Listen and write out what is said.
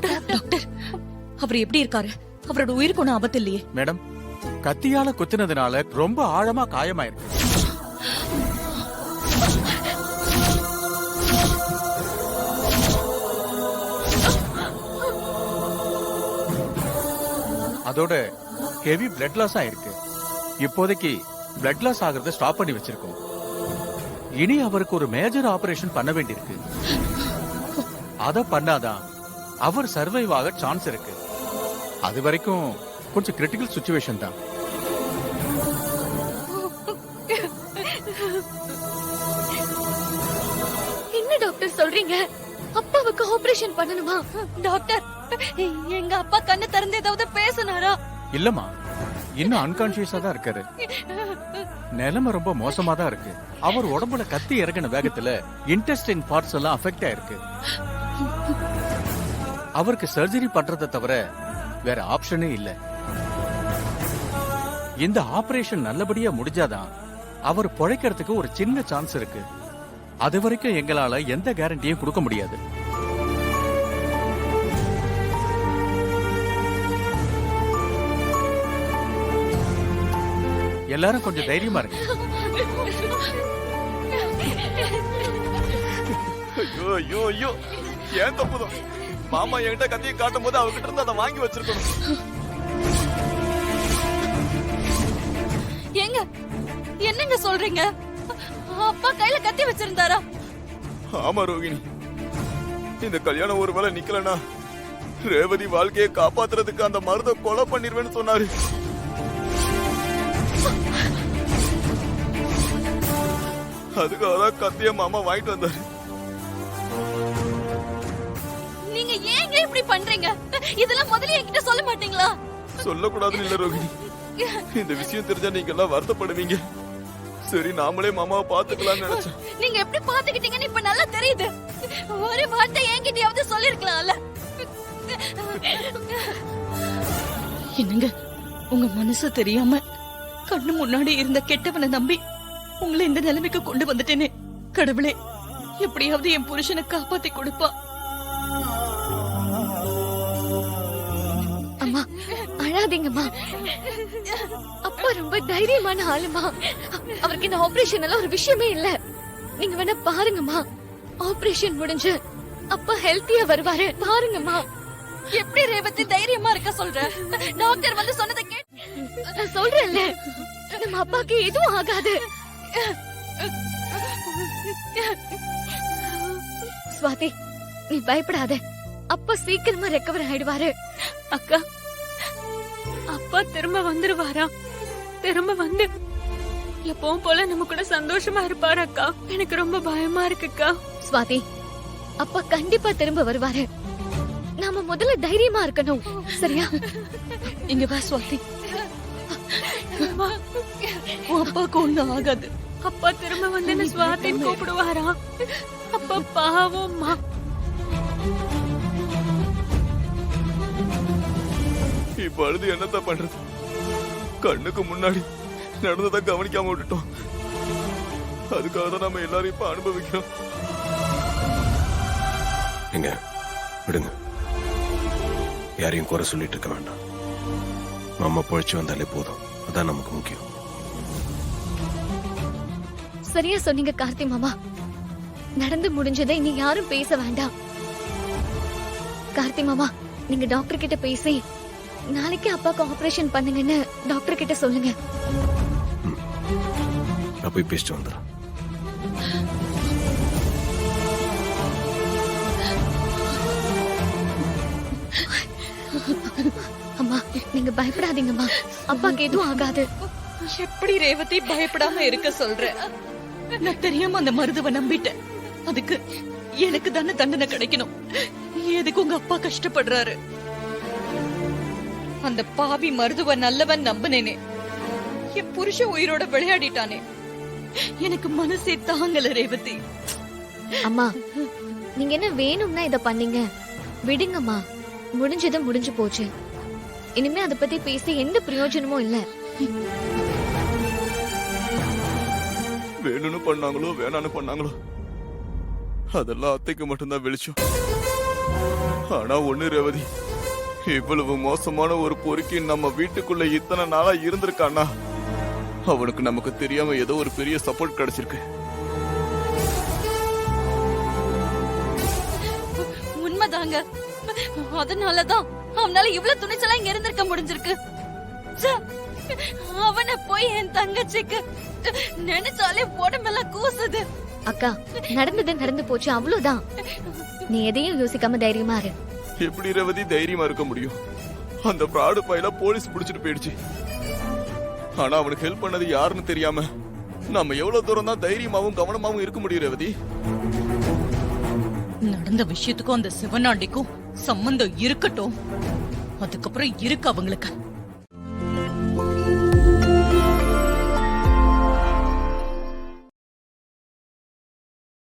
Doctor, அவர் எப்படி இருக்காரு? அவரோட உயிருக்கு ஒன்றும் ஆபத்து இல்லையே? மேடம், கத்தியால குத்தினதுனால ரொம்ப ஆழமா காயமாயிருக்கு. அதோட ஹெவி பிளட் லாஸ் ஆயிருக்கு. இப்போதைக்கு பிளட் லாஸ் ஆகிறத ஸ்டாப் பண்ணி வச்சிருக்கோம். இனி அவருக்கு ஒரு மேஜர் ஆபரேஷன் பண்ண வேண்டியிருக்கு. அத பண்ணாதான் அவர் சர்வைவ் ஆக சான்ஸ் இருக்கு. அது வரைக்கும் கொஞ்சம் கிரிட்டிக்கல் சிச்சுவேஷன் தான். என்ன டாக்டர் சொல்றீங்க? அப்பாவுக்கு ஆபரேஷன் பண்ணணுமா? டாக்டர், எங்க அப்பா கண்ணு திறந்து ஏதாவது பேசினாரா? இல்லம்மா, இன்னும் அன்கான்சியஸா தான் இருக்காரு. நிலைமை ரொம்ப மோசமா தான் இருக்கு. அவர் உடம்புல கத்தி இறங்கின வேகத்துல இன்டெஸ்டைன் பார்ட்ஸ் எல்லாம் அஃபெக்ட் ஆயிருக்கு. அவருக்கு சர்ஜரி பண்றதை தவிர வேற ஆப்ஷனே இல்ல. இந்த ஆபரேஷன் நல்லபடியா முடிஞ்சாதான் அவர் பொழைக்கிறதுக்கு ஒரு சின்ன சான்ஸ் இருக்கு. அது வரைக்கும் எங்களால எந்த கேரண்டியும் கொடுக்க முடியாது. எல்லாரும் கொஞ்சம் தைரியமா இருக்கு. ஐயோ ஐயோ ஐயோ, ஏன் தப்புதான். மாமா என்கிட்ட கத்தியை காட்டும் போது அவகிட்ட இருந்து அதை வாங்கி வச்சிருக்கணும். ஏங்க, என்னங்க சொல்றீங்க? அப்பா கையில கத்தி வச்சிருந்தாரா? ஆமா ரோகிணி, இந்த கல்யாணம் ஒருவேளை நிக்கலனா ரேவதி வாழ்க்கையை காப்பாத்துறதுக்கு அந்த மருதை கொலை பண்ணிருவேன்னு சொன்னாரு. அதுக்காக கத்திய மாமா வாங்கிட்டு வந்தாரு. நீங்க ஏங்க இப்படி பண்றீங்க? இதெல்லாம் முதல்ல என்கிட்ட சொல்ல மாட்டீங்களா? சொல்லக்கூடாதுன்னு இல்ல ரோகிணி, இந்த விஷயம் தெரிஞ்சா நீங்க எல்லாம் வருத்தப்படுவீங்க. சரி, நாமளே மாமாவை பாத்துக்கலாம்னு நினைச்சேன். நீங்க எப்படி பாத்துக்கிட்டீங்கன்னு இப்ப நல்லா தெரியுது. ஒரு வார்த்தை என்கிட்டயாவது சொல்லிருக்கலாம்ல. என்னங்க, உங்க மனசு தெரியாம கண்ணு முன்னாடி இருந்த கெட்டவனை நம்பி உங்களை இந்த நிலைமைக்கு கொண்டு வந்துட்டேனே. கடவுளே, எப்படியாவது என் புருஷனை காப்பாத்தி கொடுப்பா. அம்மா, அழாதீங்கம்மா. அப்பா ரொம்ப தைரியமான ஆளுமா. அவருக்கு இந்த ஆபரேஷன் எல்லாம் ஒரு விஷயமே இல்ல. நீங்க வேணா பாருங்கம்மா, ஆபரேஷன் முடிஞ்சு அப்பா ஹெல்த்தியா வருவாரு. பாருங்கம்மா. எப்படி ரேவதி தைரியமா இருக்க சொல்ற? டாக்டர் வந்து சொன்னதை நான் சொல்றேன்ல, நம்ம அப்பாக்கு எதுவும் ஆகாது. ஸ்வாதி, நீ பயப்படாத. அப்பா சீக்கிரமா ரெக்கவர் ஆயிடுவாரு. அக்கா, அப்பா திரும்ப வந்துருவாரா? திரும்ப வந்து எப்பவும் போல நம்ம கூட சந்தோஷமா இருப்பாரு அக்கா. எனக்கு ரொம்ப பயமா இருக்குக்கா. ஸ்வாதி, அப்பா கண்டிப்பா திரும்ப வருவாரு. நாம முதல்ல தைரியமா இருக்கணும், சரியா? இங்க வா ஸ்வாதி. உன் அப்பாவுக்கு ஒண்ணும் ஆகாது. அப்பா திரும்ப வந்து என்ன ஸ்வாதின்னு கூப்பிடுவாரா? அப்பா பாவம்மா. இப்ப அழுது என்னத்தான் பண்றது? கண்ணுக்கு முன்னாடி நடந்ததை கவனிக்காம விட்டுட்டோம். அதுக்காக தான் நம்ம எல்லாரும் இப்ப அனுபவிக்கிறோம். எங்க விடுங்க, யாரையும் குறை சொல்லிட்டு இருக்க வேண்டாம். மாமா பொழைச்சு வந்தாலே போதும், அதான் நமக்கு முக்கியம். சரியா சொன்னீங்க கார்த்தி மாமா. நடந்து முடிஞ்சதை இனி யாரும் பேச வேண்டாம். கார்த்தி மாமா, நீங்க டாக்டர் கிட்ட பேசி நாளைக்கு அப்பாக்கு ஆபரேஷன் பண்ணுங்கன்னு டாக்டர் கிட்ட சொல்லுங்க. நான் போய் பேசிட்டு வந்துடுறேன். அம்மா, நீங்க பயப்படாதீங்கம்மா. அப்பாக்கு எதுவும் ஆகாது. எப்படி ரேவதி பயப்படாம இருக்க சொல்ற? நான் தெரியாம அந்த மருதுவை நம்பிட்டேன். அதுக்கு எனக்கு தானே தண்டனை கிடைக்கணும். எதுக்கு உங்க அப்பா கஷ்டப்படுறாரு? அந்த பாவி மருதுவ நல்லவன் நம்பினேனே, என் புருஷ உயிரோட விளையாடிட்டானே. எனக்கு மனசே தாங்கல ரேவதி. அம்மா, நீங்க என்ன வேணும்னா இத பண்ணீங்க. விடுங்கம்மா, முடிஞ்சது முடிஞ்சு போச்சு. இனிமே அத பத்தி பேசி எந்த பிரயோஜனமும் இல்ல. வேணும்னு பண்ணாங்களோ வேணான்னு பண்ணாங்களோ, அதெல்லாம் அத்தைக்கு மட்டும்தான் வெளிச்சம். ஆனா ஒண்ணு ரேவதி, இவ்வளவு மோசமான ஒரு பொறுக்கி நம்ம வீட்டுக்குள்ள இத்தனை நாளா இருந்திருக்கானா, அவனுக்கு நமக்கு தெரியாம ஏதோ ஒரு பெரிய சப்போர்ட் கிடைச்சிருக்கு. உண்மைதாங்க. அதனாலதான் அவனால இவ்வளவு துணிச்சலா இங்க இருந்திருக்க முடிஞ்சிருக்கு. ச்சே, அவனை போய் என் தங்கச்சிக்கு நினைச்சாலே உடம்பெல்லாம் கூசுது. அக்கா, நடந்தது நடந்து போச்சு, அவ்வளவுதான். நீ எதையும் யோசிக்காம தைரியமா இரு. எப்படி ரேவதி தைரியமா இருக்க முடியும்? அந்த பிராடு பையல போலீஸ் பிடிச்சிட்டு போயிடுச்சு. ஆனா அவனுக்கு ஹெல்ப் பண்ணது யாருன்னு தெரியாம நம்ம எவ்வளவு தூரம் தான் தைரியமாவும் கவனமாவும் இருக்க முடியும் ரேவதி? நடந்த விஷயத்துக்கும் அந்த சிவனாண்டிக்கும் சம்பந்தம் இருக்கட்டும், அதுக்கப்புறம் இருக்கு அவங்களுக்கு.